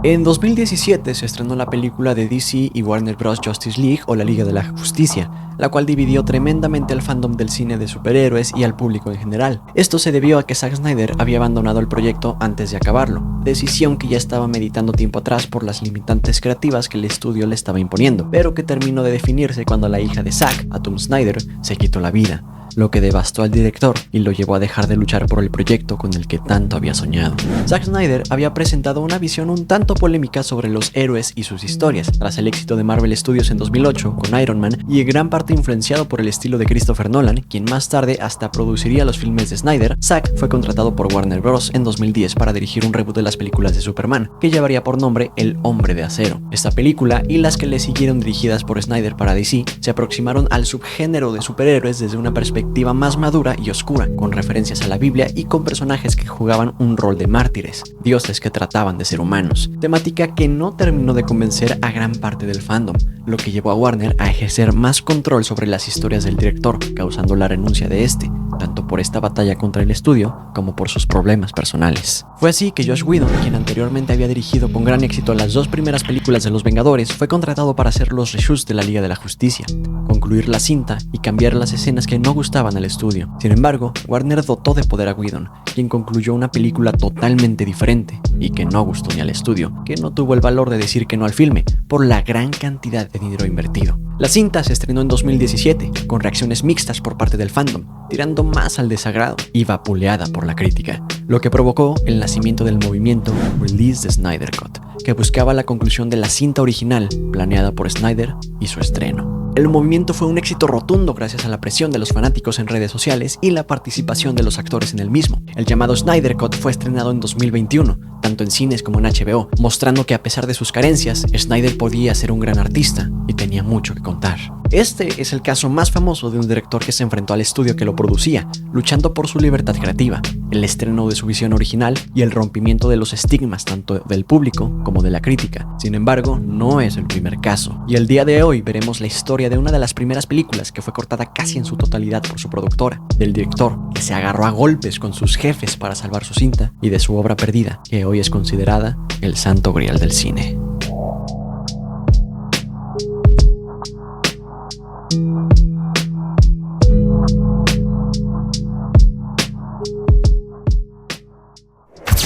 En 2017 se estrenó la película de DC y Warner Bros. Justice League o la Liga de la Justicia, la cual dividió tremendamente al fandom del cine de superhéroes y al público en general. Esto se debió a que Zack Snyder había abandonado el proyecto antes de acabarlo, decisión que ya estaba meditando tiempo atrás por las limitantes creativas que el estudio le estaba imponiendo, pero que terminó de definirse cuando la hija de Zack, Atom Snyder, se quitó la vida, lo que devastó al director y lo llevó a dejar de luchar por el proyecto con el que tanto había soñado. Zack Snyder había presentado una visión un tanto polémica sobre los héroes y sus historias, tras el éxito de Marvel Studios en 2008 con Iron Man y en gran parte influenciado por el estilo de Christopher Nolan, quien más tarde hasta produciría los filmes de Snyder. Zack fue contratado por Warner Bros. En 2010 para dirigir un reboot de las películas de Superman, que llevaría por nombre El Hombre de Acero. Esta película y las que le siguieron dirigidas por Snyder para DC se aproximaron al subgénero de superhéroes desde una perspectiva más madura y oscura, con referencias a la Biblia y con personajes que jugaban un rol de mártires, dioses que trataban de ser humanos, temática que no terminó de convencer a gran parte del fandom, lo que llevó a Warner a ejercer más control sobre las historias del director, causando la renuncia de este, tanto por esta batalla contra el estudio como por sus problemas personales. Fue así que Joss Whedon, quien anteriormente había dirigido con gran éxito las dos primeras películas de Los Vengadores, fue contratado para hacer los reshoots de la Liga de la Justicia, concluir la cinta y cambiar las escenas que no gustaban al estudio. Sin embargo, Warner dotó de poder a Whedon, quien concluyó una película totalmente diferente y que no gustó ni al estudio, que no tuvo el valor de decir que no al filme por la gran cantidad de dinero invertido. La cinta se estrenó en 2017, con reacciones mixtas por parte del fandom, tirando más al desagrado y vapuleada por la crítica, lo que provocó el nacimiento del movimiento Release the Snyder Cut, que buscaba la conclusión de la cinta original planeada por Snyder y su estreno. El movimiento fue un éxito rotundo gracias a la presión de los fanáticos en redes sociales y la participación de los actores en el mismo. El llamado Snyder Cut fue estrenado en 2021, tanto en cines como en HBO, mostrando que a pesar de sus carencias, Snyder podía ser un gran artista y tenía mucho que contar. Este es el caso más famoso de un director que se enfrentó al estudio que lo producía, luchando por su libertad creativa, el estreno de su visión original y el rompimiento de los estigmas tanto del público como de la crítica. Sin embargo, no es el primer caso, y el día de hoy veremos la historia de una de las primeras películas que fue cortada casi en su totalidad por su productora, del director que se agarró a golpes con sus jefes para salvar su cinta, y de su obra perdida, que hoy es considerada el santo grial del cine.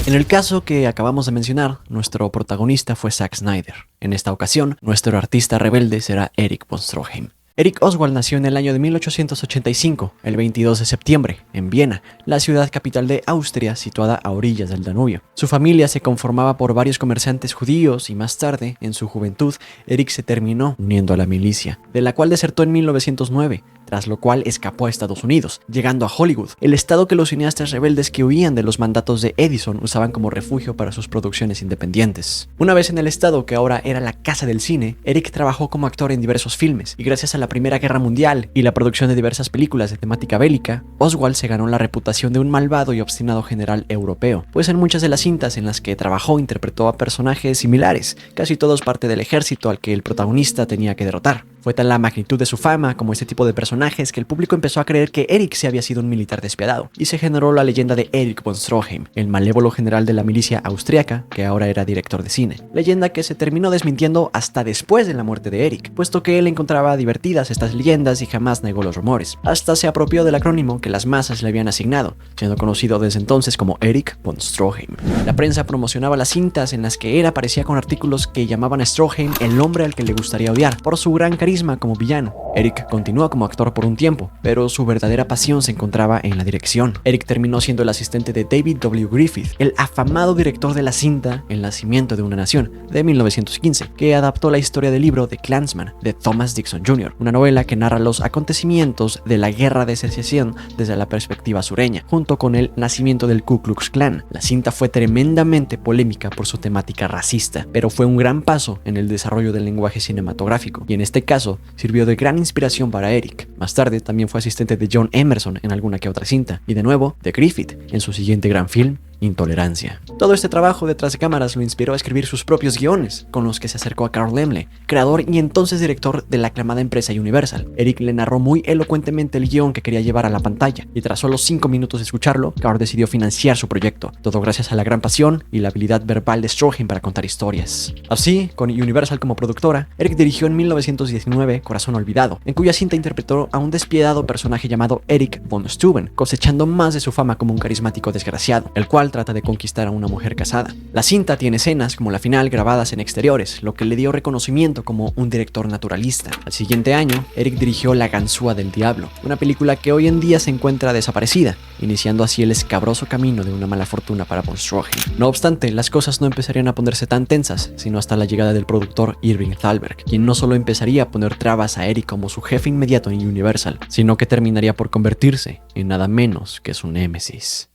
En el caso que acabamos de mencionar, nuestro protagonista fue Zack Snyder. En esta ocasión, nuestro artista rebelde será Erik von Stroheim. Erik Oswald nació en el año de 1885, el 22 de septiembre, en Viena, la ciudad capital de Austria, situada a orillas del Danubio. Su familia se conformaba por varios comerciantes judíos y más tarde, en su juventud, Erik se terminó uniendo a la milicia, de la cual desertó en 1909. Tras lo cual escapó a Estados Unidos, llegando a Hollywood, el estado que los cineastas rebeldes que huían de los mandatos de Edison usaban como refugio para sus producciones independientes. Una vez en el estado que ahora era la casa del cine, Erik trabajó como actor en diversos filmes, y gracias a la Primera Guerra Mundial y la producción de diversas películas de temática bélica, Oswald se ganó la reputación de un malvado y obstinado general europeo, pues en muchas de las cintas en las que trabajó interpretó a personajes similares, casi todos parte del ejército al que el protagonista tenía que derrotar. Fue tal la magnitud de su fama como este tipo de personajes que el público empezó a creer que Erik se había sido un militar despiadado, y se generó la leyenda de Erik von Stroheim, el malévolo general de la milicia austriaca que ahora era director de cine. Leyenda que se terminó desmintiendo hasta después de la muerte de Erik, puesto que él encontraba divertidas estas leyendas y jamás negó los rumores. Hasta se apropió del acrónimo que las masas le habían asignado, siendo conocido desde entonces como Erik von Stroheim. La prensa promocionaba las cintas en las que él aparecía con artículos que llamaban a Stroheim el hombre al que le gustaría odiar, por su gran carisma como villano. Erik continuó como actor por un tiempo, pero su verdadera pasión se encontraba en la dirección. Erik terminó siendo el asistente de David W. Griffith, el afamado director de la cinta El nacimiento de una nación, de 1915, que adaptó la historia del libro The Klansman, de Thomas Dixon Jr., una novela que narra los acontecimientos de la Guerra de Secesión desde la perspectiva sureña, junto con el nacimiento del Ku Klux Klan. La cinta fue tremendamente polémica por su temática racista, pero fue un gran paso en el desarrollo del lenguaje cinematográfico, y en este caso sirvió de gran inspiración para Erik. Más tarde también fue asistente de John Emerson en alguna que otra cinta, y de nuevo de Griffith en su siguiente gran film, intolerancia. Todo este trabajo detrás de cámaras lo inspiró a escribir sus propios guiones, con los que se acercó a Carl Laemmle, creador y entonces director de la aclamada empresa Universal. Eric le narró muy elocuentemente el guión que quería llevar a la pantalla, y tras solo 5 minutos de escucharlo, Carl decidió financiar su proyecto, todo gracias a la gran pasión y la habilidad verbal de Stroheim para contar historias. Así, con Universal como productora, Eric dirigió en 1919 Corazón Olvidado, en cuya cinta interpretó a un despiadado personaje llamado Eric von Steuben, cosechando más de su fama como un carismático desgraciado, el cual trata de conquistar a una mujer casada. La cinta tiene escenas como la final grabadas en exteriores, lo que le dio reconocimiento como un director naturalista. Al siguiente año, Eric dirigió La ganzúa del diablo, una película que hoy en día se encuentra desaparecida, iniciando así el escabroso camino de una mala fortuna para von Stroheim. No obstante, las cosas no empezarían a ponerse tan tensas, sino hasta la llegada del productor Irving Thalberg, quien no solo empezaría a poner trabas a Eric como su jefe inmediato en Universal, sino que terminaría por convertirse en nada menos que su némesis.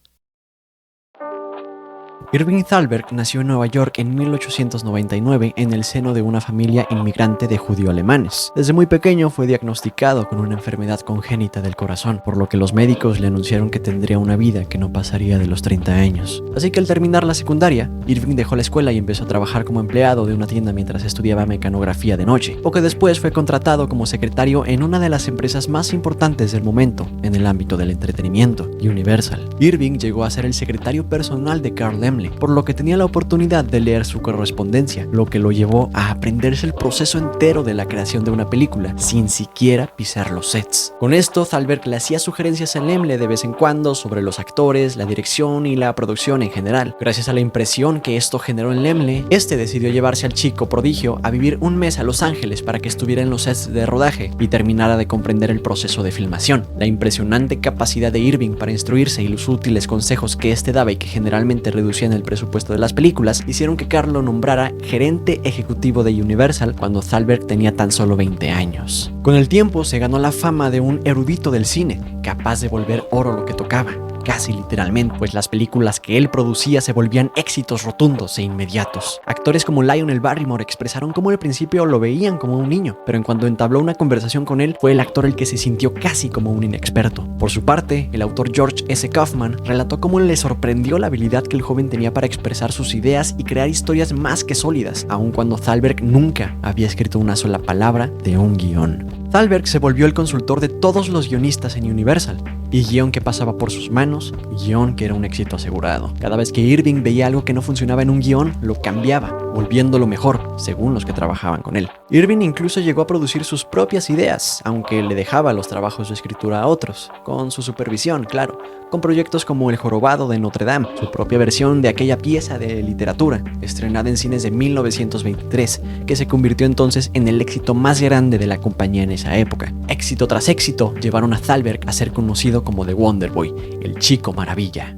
Irving Thalberg nació en Nueva York en 1899 en el seno de una familia inmigrante de judío-alemanes. Desde muy pequeño fue diagnosticado con una enfermedad congénita del corazón, por lo que los médicos le anunciaron que tendría una vida que no pasaría de los 30 años. Así que al terminar la secundaria, Irving dejó la escuela y empezó a trabajar como empleado de una tienda mientras estudiaba mecanografía de noche. Poco después fue contratado como secretario en una de las empresas más importantes del momento en el ámbito del entretenimiento, Universal. Irving llegó a ser el secretario personal de Carl Laemmle, por lo que tenía la oportunidad de leer su correspondencia, lo que lo llevó a aprenderse el proceso entero de la creación de una película, sin siquiera pisar los sets. Con esto, Thalberg le hacía sugerencias a Laemmle de vez en cuando sobre los actores, la dirección y la producción en general. Gracias a la impresión que esto generó en Laemmle, este decidió llevarse al chico prodigio a vivir un mes a Los Ángeles para que estuviera en los sets de rodaje y terminara de comprender el proceso de filmación. La impresionante capacidad de Irving para instruirse y los útiles consejos que este daba y que generalmente reducían el presupuesto de las películas hicieron que Carl lo nombrara gerente ejecutivo de Universal cuando Thalberg tenía tan solo 20 años. Con el tiempo se ganó la fama de un erudito del cine, capaz de volver oro lo que tocaba, casi literalmente, pues las películas que él producía se volvían éxitos rotundos e inmediatos. Actores como Lionel Barrymore expresaron cómo al principio lo veían como un niño, pero en cuanto entabló una conversación con él, fue el actor el que se sintió casi como un inexperto. Por su parte, el autor George S. Kaufman relató cómo le sorprendió la habilidad que el joven tenía para expresar sus ideas y crear historias más que sólidas, aun cuando Thalberg nunca había escrito una sola palabra de un guión. Thalberg se volvió el consultor de todos los guionistas en Universal, y guión que pasaba por sus manos, guión que era un éxito asegurado. Cada vez que Irving veía algo que no funcionaba en un guión, lo cambiaba, volviéndolo mejor, según los que trabajaban con él. Irving incluso llegó a producir sus propias ideas, aunque le dejaba los trabajos de escritura a otros, con su supervisión, claro, con proyectos como El Jorobado de Notre Dame, su propia versión de aquella pieza de literatura, estrenada en cines de 1923, que se convirtió entonces en el éxito más grande de la compañía en esa época. Éxito tras éxito llevaron a Thalberg a ser conocido como The Wonder Boy, el Chico Maravilla.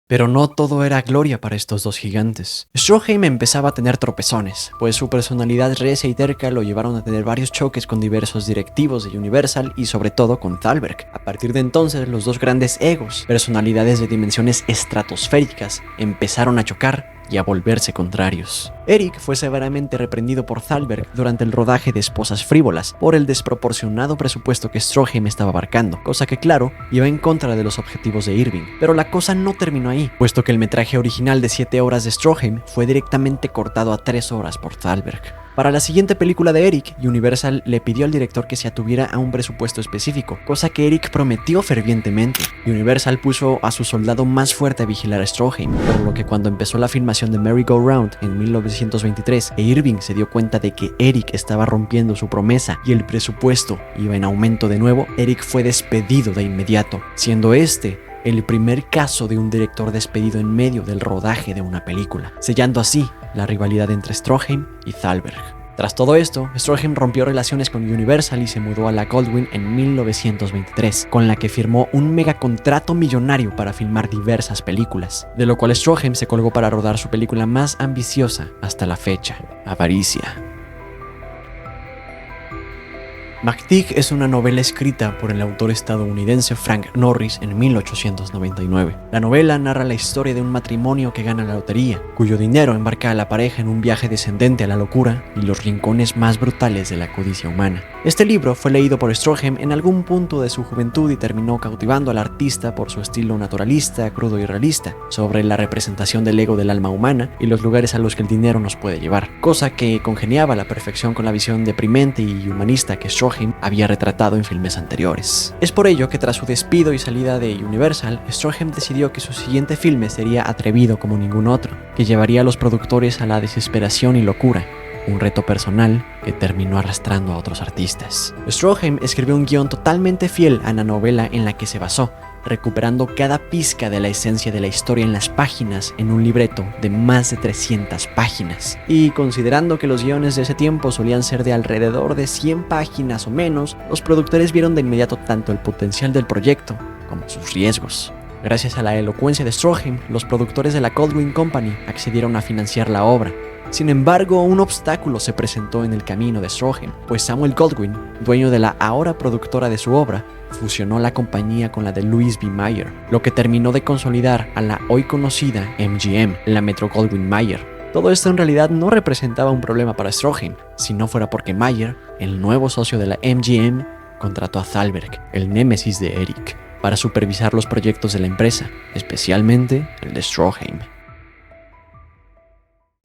Pero no todo era gloria para estos dos gigantes. Stroheim empezaba a tener tropezones, pues su personalidad recia y terca lo llevaron a tener varios choques con diversos directivos de Universal y sobre todo con Thalberg. A partir de entonces, los dos grandes egos, personalidades de dimensiones estratosféricas, empezaron a chocar y a volverse contrarios. Eric fue severamente reprendido por Thalberg durante el rodaje de Esposas Frívolas por el desproporcionado presupuesto que Stroheim estaba abarcando, cosa que claro, iba en contra de los objetivos de Irving. Pero la cosa no terminó ahí, puesto que el metraje original de 7 horas de Stroheim fue directamente cortado a 3 horas por Thalberg. Para la siguiente película de Eric, Universal le pidió al director que se atuviera a un presupuesto específico, cosa que Eric prometió fervientemente. Universal puso a su soldado más fuerte a vigilar a Stroheim, por lo que cuando empezó la filmación de Merry Go Round en 1923 e Irving se dio cuenta de que Eric estaba rompiendo su promesa y el presupuesto iba en aumento de nuevo, Eric fue despedido de inmediato, siendo este el primer caso de un director despedido en medio del rodaje de una película, sellando así la rivalidad entre Stroheim y Thalberg. Tras todo esto, Stroheim rompió relaciones con Universal y se mudó a la Goldwyn en 1923, con la que firmó un megacontrato millonario para filmar diversas películas, de lo cual Stroheim se colgó para rodar su película más ambiciosa hasta la fecha, Avaricia. McTeague es una novela escrita por el autor estadounidense Frank Norris en 1899. La novela narra la historia de un matrimonio que gana la lotería, cuyo dinero embarca a la pareja en un viaje descendente a la locura y los rincones más brutales de la codicia humana. Este libro fue leído por Stroheim en algún punto de su juventud y terminó cautivando al artista por su estilo naturalista, crudo y realista, sobre la representación del ego del alma humana y los lugares a los que el dinero nos puede llevar, cosa que congeniaba a la perfección con la visión deprimente y humanista que Stroheim había retratado en filmes anteriores. Es por ello que tras su despido y salida de Universal, Stroheim decidió que su siguiente filme sería atrevido como ningún otro, que llevaría a los productores a la desesperación y locura, un reto personal que terminó arrastrando a otros artistas. Stroheim escribió un guión totalmente fiel a la novela en la que se basó, recuperando cada pizca de la esencia de la historia en las páginas en un libreto de más de 300 páginas. Y considerando que los guiones de ese tiempo solían ser de alrededor de 100 páginas o menos, los productores vieron de inmediato tanto el potencial del proyecto como sus riesgos. Gracias a la elocuencia de Stroheim, los productores de la Goldwyn Company accedieron a financiar la obra. Sin embargo, un obstáculo se presentó en el camino de Stroheim, pues Samuel Goldwyn, dueño de la ahora productora de su obra, fusionó la compañía con la de Louis B. Mayer, lo que terminó de consolidar a la hoy conocida MGM, la Metro-Goldwyn-Mayer. Todo esto en realidad no representaba un problema para Stroheim, si no fuera porque Mayer, el nuevo socio de la MGM, contrató a Thalberg, el némesis de Eric, para supervisar los proyectos de la empresa, especialmente el de Stroheim.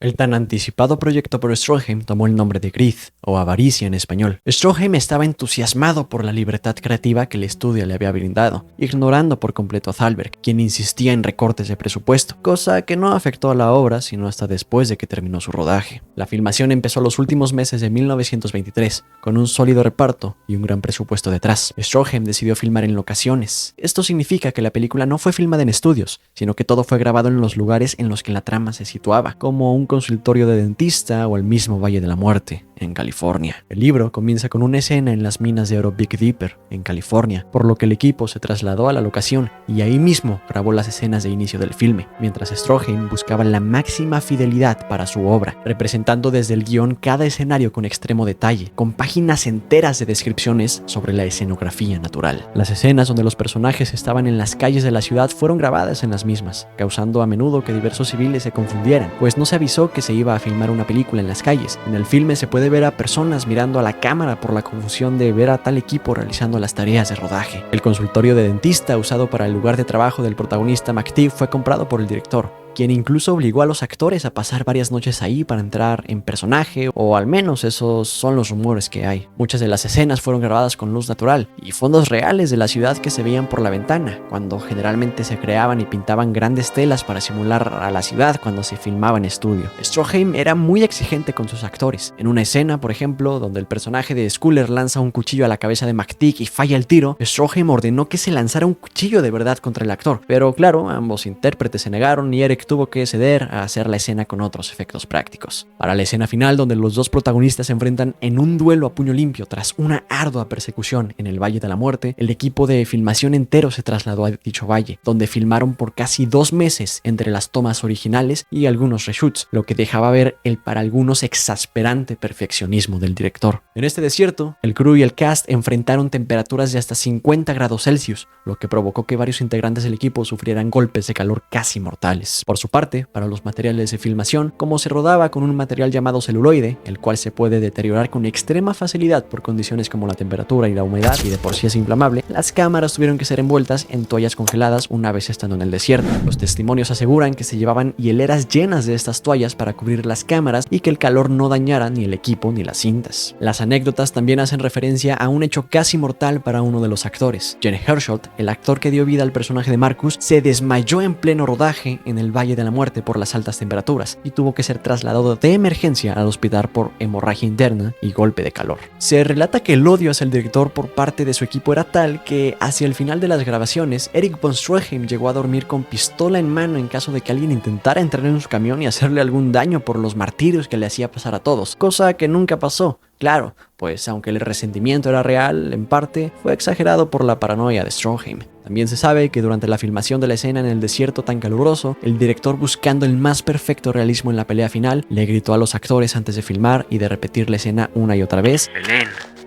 El tan anticipado proyecto por Stroheim tomó el nombre de Greed, o avaricia en español. Stroheim estaba entusiasmado por la libertad creativa que el estudio le había brindado, ignorando por completo a Thalberg, quien insistía en recortes de presupuesto, cosa que no afectó a la obra sino hasta después de que terminó su rodaje. La filmación empezó los últimos meses de 1923, con un sólido reparto y un gran presupuesto detrás. Stroheim decidió filmar en locaciones. Esto significa que la película no fue filmada en estudios, sino que todo fue grabado en los lugares en los que la trama se situaba, como un consultorio de dentista o el mismo Valle de la Muerte, en California. El libro comienza con una escena en las minas de oro Big Dipper, en California, por lo que el equipo se trasladó a la locación y ahí mismo grabó las escenas de inicio del filme, mientras Stroheim buscaba la máxima fidelidad para su obra, representando desde el guión cada escenario con extremo detalle, con páginas enteras de descripciones sobre la escenografía natural. Las escenas donde los personajes estaban en las calles de la ciudad fueron grabadas en las mismas, causando a menudo que diversos civiles se confundieran, pues no se avisó que se iba a filmar una película en las calles. En el filme se puede ver a personas mirando a la cámara por la confusión de ver a tal equipo realizando las tareas de rodaje. El consultorio de dentista usado para el lugar de trabajo del protagonista McTeague fue comprado por el director, quien incluso obligó a los actores a pasar varias noches ahí para entrar en personaje, o al menos esos son los rumores que hay. Muchas de las escenas fueron grabadas con luz natural y fondos reales de la ciudad que se veían por la ventana, cuando generalmente se creaban y pintaban grandes telas para simular a la ciudad cuando se filmaba en estudio. Stroheim era muy exigente con sus actores. En una escena, por ejemplo, donde el personaje de Schuller lanza un cuchillo a la cabeza de McTeague y falla el tiro, Stroheim ordenó que se lanzara un cuchillo de verdad contra el actor, pero claro, ambos intérpretes se negaron y Eric tuvo que ceder a hacer la escena con otros efectos prácticos. Para la escena final, donde los dos protagonistas se enfrentan en un duelo a puño limpio tras una ardua persecución en el Valle de la Muerte, el equipo de filmación entero se trasladó a dicho valle, donde filmaron por casi 2 meses entre las tomas originales y algunos reshoots, lo que dejaba ver el para algunos exasperante perfeccionismo del director. En este desierto, el crew y el cast enfrentaron temperaturas de hasta 50 grados Celsius, lo que provocó que varios integrantes del equipo sufrieran golpes de calor casi mortales. Por su parte, para los materiales de filmación, como se rodaba con un material llamado celuloide, el cual se puede deteriorar con extrema facilidad por condiciones como la temperatura y la humedad, y de por sí es inflamable, las cámaras tuvieron que ser envueltas en toallas congeladas una vez estando en el desierto. Los testimonios aseguran que se llevaban hieleras llenas de estas toallas para cubrir las cámaras y que el calor no dañara ni el equipo ni las cintas. Las anécdotas también hacen referencia a un hecho casi mortal para uno de los actores. Jen Hersholt, el actor que dio vida al personaje de Marcus, se desmayó en pleno rodaje en el Valle de la Muerte por las altas temperaturas y tuvo que ser trasladado de emergencia al hospital por hemorragia interna y golpe de calor. Se relata que el odio hacia el director por parte de su equipo era tal que hacia el final de las grabaciones, Eric von Stroheim llegó a dormir con pistola en mano en caso de que alguien intentara entrar en su camión y hacerle algún daño por los martirios que le hacía pasar a todos, cosa que nunca pasó. Claro, pues aunque el resentimiento era real, en parte, fue exagerado por la paranoia de Stroheim. También se sabe que durante la filmación de la escena en el desierto tan caluroso, el director, buscando el más perfecto realismo en la pelea final, le gritó a los actores antes de filmar y de repetir la escena una y otra vez: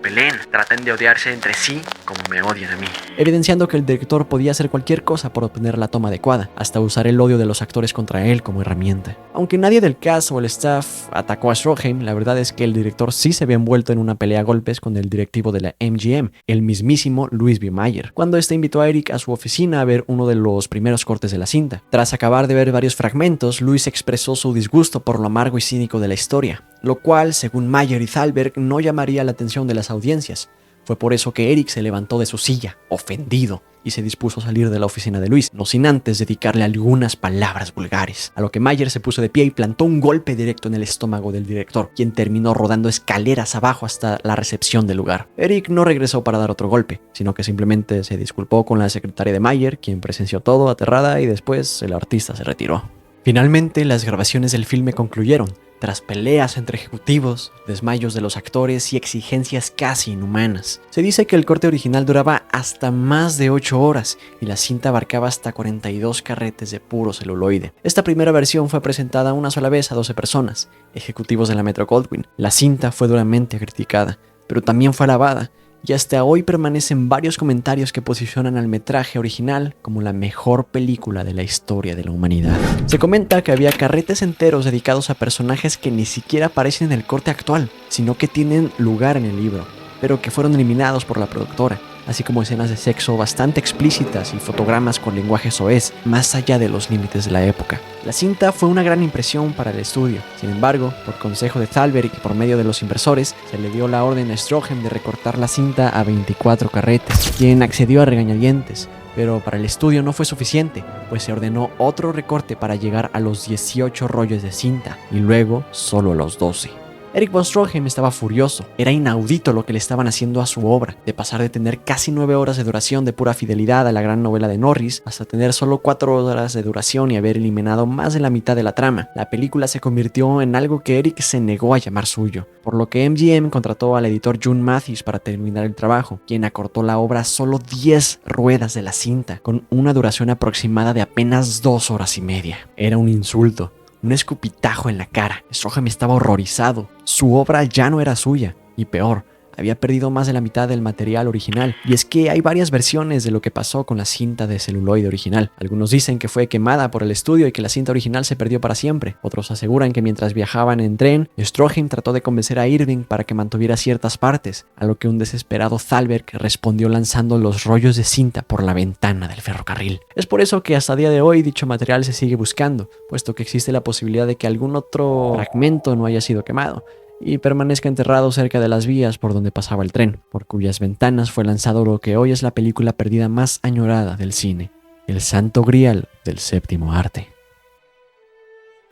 peleen, traten de odiarse entre sí como me odian a mí. Evidenciando que el director podía hacer cualquier cosa por obtener la toma adecuada, hasta usar el odio de los actores contra él como herramienta. Aunque nadie del cast o el staff atacó a Stroheim, la verdad es que el director sí se ve envuelto en una pelea a golpes con el directivo de la MGM, el mismísimo Louis B. Mayer, cuando este invitó a Eric a su oficina a ver uno de los primeros cortes de la cinta. Tras acabar de ver varios fragmentos, Louis expresó su disgusto por lo amargo y cínico de la historia, lo cual, según Mayer y Thalberg, no llamaría la atención de las audiencias. Fue por eso que Eric se levantó de su silla, ofendido, y se dispuso a salir de la oficina de Louis, no sin antes dedicarle algunas palabras vulgares, a lo que Mayer se puso de pie y plantó un golpe directo en el estómago del director, quien terminó rodando escaleras abajo hasta la recepción del lugar. Eric no regresó para dar otro golpe, sino que simplemente se disculpó con la secretaria de Mayer, quien presenció todo aterrada, y después el artista se retiró. Finalmente, las grabaciones del filme concluyeron, tras peleas entre ejecutivos, desmayos de los actores y exigencias casi inhumanas. Se dice que el corte original duraba hasta más de 8 horas y la cinta abarcaba hasta 42 carretes de puro celuloide. Esta primera versión fue presentada una sola vez a 12 personas, ejecutivos de la Metro-Goldwyn. La cinta fue duramente criticada, pero también fue alabada, y hasta hoy permanecen varios comentarios que posicionan al metraje original como la mejor película de la historia de la humanidad. Se comenta que había carretes enteros dedicados a personajes que ni siquiera aparecen en el corte actual, sino que tienen lugar en el libro, pero que fueron eliminados por la productora, así como escenas de sexo bastante explícitas y fotogramas con lenguaje soez, más allá de los límites de la época. La cinta fue una gran impresión para el estudio. Sin embargo, por consejo de Thalberg y por medio de los inversores, se le dio la orden a Stroheim de recortar la cinta a 24 carretes, quien accedió a regañadientes. Pero para el estudio no fue suficiente, pues se ordenó otro recorte para llegar a los 18 rollos de cinta, y luego solo a los 12. Eric von Stroheim estaba furioso. Era inaudito lo que le estaban haciendo a su obra, de pasar de tener casi 9 horas de duración de pura fidelidad a la gran novela de Norris, hasta tener solo 4 horas de duración y haber eliminado más de la mitad de la trama. La película se convirtió en algo que Eric se negó a llamar suyo, por lo que MGM contrató al editor June Mathis para terminar el trabajo, quien acortó la obra a solo 10 ruedas de la cinta, con una duración aproximada de apenas 2 horas y media. Era un insulto. Un escupitajo en la cara. Stroheim estaba horrorizado. Su obra ya no era suya. Y peor, había perdido más de la mitad del material original. Y es que hay varias versiones de lo que pasó con la cinta de celuloide original. Algunos dicen que fue quemada por el estudio y que la cinta original se perdió para siempre. Otros aseguran que mientras viajaban en tren, Stroheim trató de convencer a Irving para que mantuviera ciertas partes, a lo que un desesperado Thalberg respondió lanzando los rollos de cinta por la ventana del ferrocarril. Es por eso que hasta día de hoy dicho material se sigue buscando, puesto que existe la posibilidad de que algún otro fragmento no haya sido quemado y permanezca enterrado cerca de las vías por donde pasaba el tren, por cuyas ventanas fue lanzado lo que hoy es la película perdida más añorada del cine, el santo grial del séptimo arte.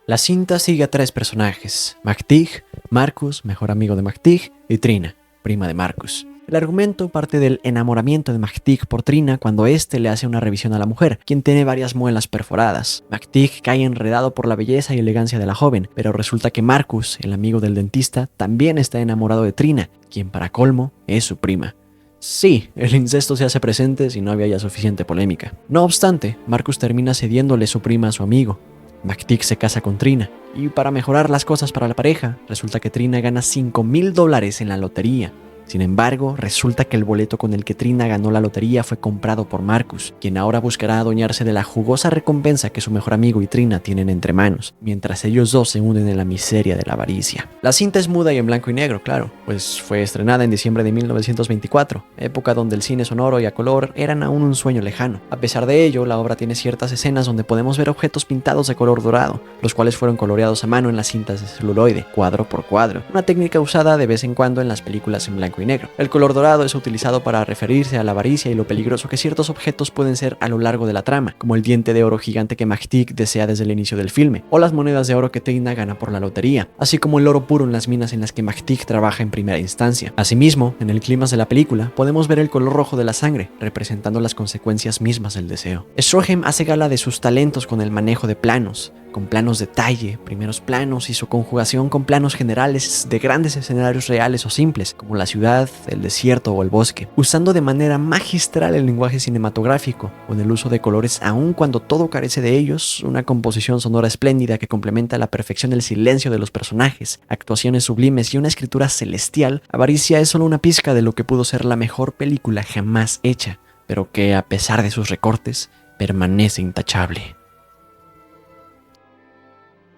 La cinta sigue a 3 personajes, McTeague, Marcus, mejor amigo de McTeague, y Trina, prima de Marcus. El argumento parte del enamoramiento de McTeague por Trina cuando éste le hace una revisión a la mujer, quien tiene varias muelas perforadas. McTeague cae enredado por la belleza y elegancia de la joven, pero resulta que Marcus, el amigo del dentista, también está enamorado de Trina, quien para colmo es su prima. Sí, el incesto se hace presente si no había ya suficiente polémica. No obstante, Marcus termina cediéndole su prima a su amigo. McTeague se casa con Trina, y para mejorar las cosas para la pareja, resulta que Trina gana $5,000 en la lotería. Sin embargo, resulta que el boleto con el que Trina ganó la lotería fue comprado por Marcus, quien ahora buscará adueñarse de la jugosa recompensa que su mejor amigo y Trina tienen entre manos, mientras ellos dos se hunden en la miseria de la avaricia. La cinta es muda y en blanco y negro, claro, pues fue estrenada en diciembre de 1924, época donde el cine sonoro y a color eran aún un sueño lejano. A pesar de ello, la obra tiene ciertas escenas donde podemos ver objetos pintados de color dorado, los cuales fueron coloreados a mano en las cintas de celuloide, cuadro por cuadro, una técnica usada de vez en cuando en las películas en blanco y negro. El color dorado es utilizado para referirse a la avaricia y lo peligroso que ciertos objetos pueden ser a lo largo de la trama, como el diente de oro gigante que McTeague desea desde el inicio del filme, o las monedas de oro que Trina gana por la lotería, así como el oro puro en las minas en las que McTeague trabaja en primera instancia. Asimismo, en el clímax de la película, podemos ver el color rojo de la sangre, representando las consecuencias mismas del deseo. Stroheim hace gala de sus talentos con el manejo de planos, con planos de talle, primeros planos y su conjugación con planos generales de grandes escenarios reales o simples, como la ciudad ciudad, el desierto o el bosque, usando de manera magistral el lenguaje cinematográfico, con el uso de colores aun cuando todo carece de ellos, una composición sonora espléndida que complementa a la perfección el silencio de los personajes, actuaciones sublimes y una escritura celestial. Avaricia es solo una pizca de lo que pudo ser la mejor película jamás hecha, pero que, a pesar de sus recortes, permanece intachable.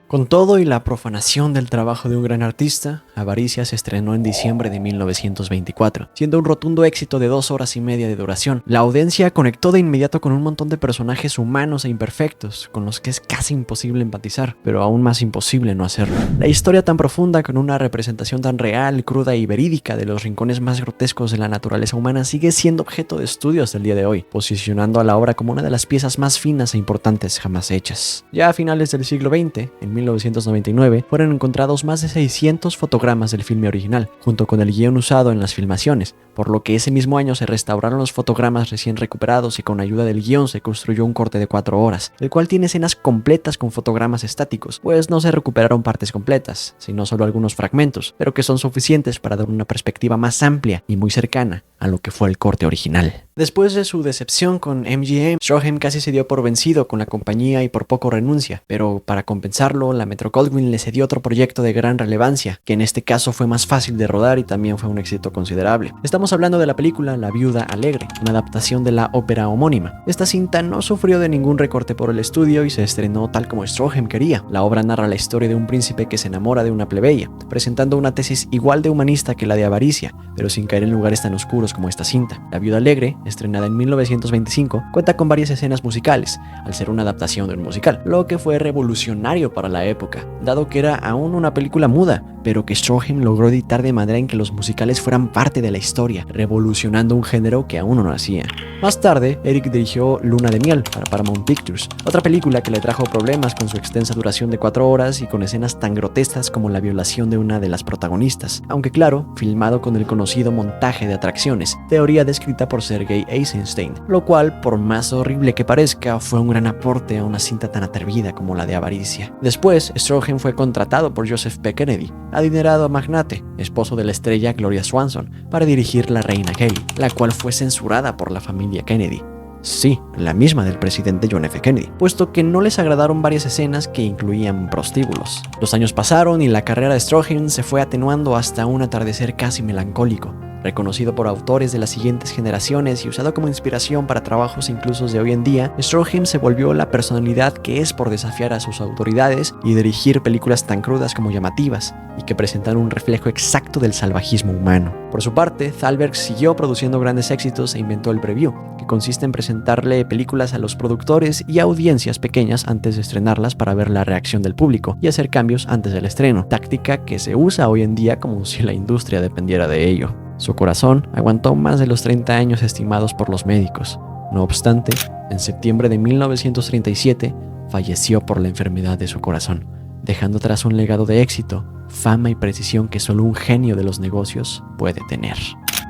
Con todo y la profanación del trabajo de un gran artista, Avaricia se estrenó en diciembre de 1924, siendo un rotundo éxito de 2 horas y media de duración. La audiencia conectó de inmediato con un montón de personajes humanos e imperfectos, con los que es casi imposible empatizar, pero aún más imposible no hacerlo. La historia tan profunda, con una representación tan real, cruda y verídica de los rincones más grotescos de la naturaleza humana, sigue siendo objeto de estudio hasta el día de hoy, posicionando a la obra como una de las piezas más finas e importantes jamás hechas. Ya a finales del siglo XX, en 1999, fueron encontrados más de 600 fotogramas del filme original, junto con el guión usado en las filmaciones, por lo que ese mismo año se restauraron los fotogramas recién recuperados y con ayuda del guión se construyó un corte de 4 horas, el cual tiene escenas completas con fotogramas estáticos, pues no se recuperaron partes completas, sino solo algunos fragmentos, pero que son suficientes para dar una perspectiva más amplia y muy cercana a lo que fue el corte original. Después de su decepción con MGM, Stroheim casi se dio por vencido con la compañía y por poco renuncia, pero para compensarlo, la Metro-Goldwyn le cedió otro proyecto de gran relevancia, que en este caso fue más fácil de rodar y también fue un éxito considerable. Estamos hablando de la película La Viuda Alegre, una adaptación de la ópera homónima. Esta cinta no sufrió de ningún recorte por el estudio y se estrenó tal como Stroheim quería. La obra narra la historia de un príncipe que se enamora de una plebeya, presentando una tesis igual de humanista que la de Avaricia, pero sin caer en lugares tan oscuros como esta cinta. La Viuda Alegre, estrenada en 1925, cuenta con varias escenas musicales, al ser una adaptación de un musical, lo que fue revolucionario para la época, dado que era aún una película muda, pero que Stroheim logró editar de manera en que los musicales fueran parte de la historia, revolucionando un género que aún no nacía. Más tarde, Eric dirigió Luna de Miel para Paramount Pictures, otra película que le trajo problemas con su extensa duración de 4 horas y con escenas tan grotescas como la violación de una de las protagonistas, aunque claro, filmado con el conocido montaje de atracciones, teoría descrita por Sergei Eisenstein, lo cual, por más horrible que parezca, fue un gran aporte a una cinta tan atrevida como la de Avaricia. Después, Stroheim fue contratado por Joseph P. Kennedy, adinerado magnate, esposo de la estrella Gloria Swanson, para dirigir La Reina Kelly, la cual fue censurada por la familia Kennedy. Sí, la misma del presidente John F. Kennedy, puesto que no les agradaron varias escenas que incluían prostíbulos. Los años pasaron y la carrera de Stroheim se fue atenuando hasta un atardecer casi melancólico. Reconocido por autores de las siguientes generaciones y usado como inspiración para trabajos incluso de hoy en día, Stroheim se volvió la personalidad que es por desafiar a sus autoridades y dirigir películas tan crudas como llamativas, y que presentan un reflejo exacto del salvajismo humano. Por su parte, Thalberg siguió produciendo grandes éxitos e inventó el preview, que consiste en presentarle películas a los productores y audiencias pequeñas antes de estrenarlas para ver la reacción del público y hacer cambios antes del estreno, táctica que se usa hoy en día como si la industria dependiera de ello. Su corazón aguantó más de los 30 años estimados por los médicos. No obstante, en septiembre de 1937 falleció por la enfermedad de su corazón, dejando atrás un legado de éxito, fama y precisión que solo un genio de los negocios puede tener.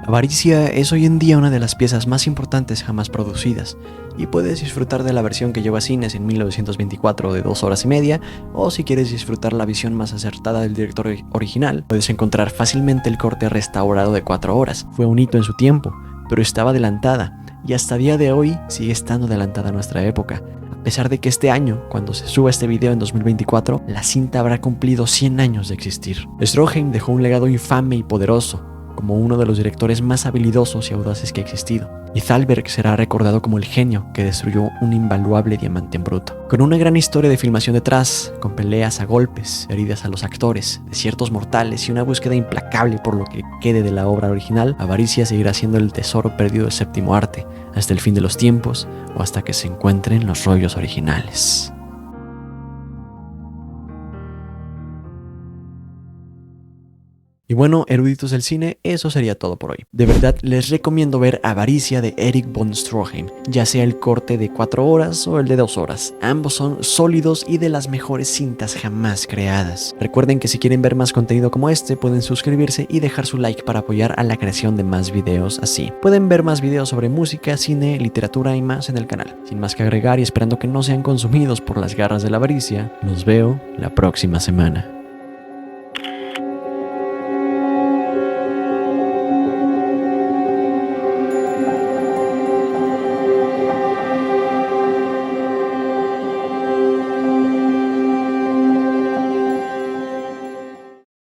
Avaricia es hoy en día una de las piezas más importantes jamás producidas, y puedes disfrutar de la versión que llegó a cines en 1924 de 2 horas y media, o si quieres disfrutar la visión más acertada del director original, puedes encontrar fácilmente el corte restaurado de 4 horas. Fue un hito en su tiempo, pero estaba adelantada, y hasta día de hoy sigue estando adelantada a nuestra época. A pesar de que este año, cuando se suba este video en 2024, la cinta habrá cumplido 100 años de existir. Stroheim dejó un legado infame y poderoso, como uno de los directores más habilidosos y audaces que ha existido, y Thalberg será recordado como el genio que destruyó un invaluable diamante en bruto. Con una gran historia de filmación detrás, con peleas a golpes, heridas a los actores, desiertos mortales y una búsqueda implacable por lo que quede de la obra original, Avaricia seguirá siendo el tesoro perdido del séptimo arte, hasta el fin de los tiempos o hasta que se encuentren los rollos originales. Y bueno, eruditos del cine, eso sería todo por hoy. De verdad, les recomiendo ver Avaricia de Erich von Stroheim, ya sea el corte de 4 horas o el de 2 horas. Ambos son sólidos y de las mejores cintas jamás creadas. Recuerden que si quieren ver más contenido como este, pueden suscribirse y dejar su like para apoyar a la creación de más videos así. Pueden ver más videos sobre música, cine, literatura y más en el canal. Sin más que agregar y esperando que no sean consumidos por las garras de la avaricia, los veo la próxima semana.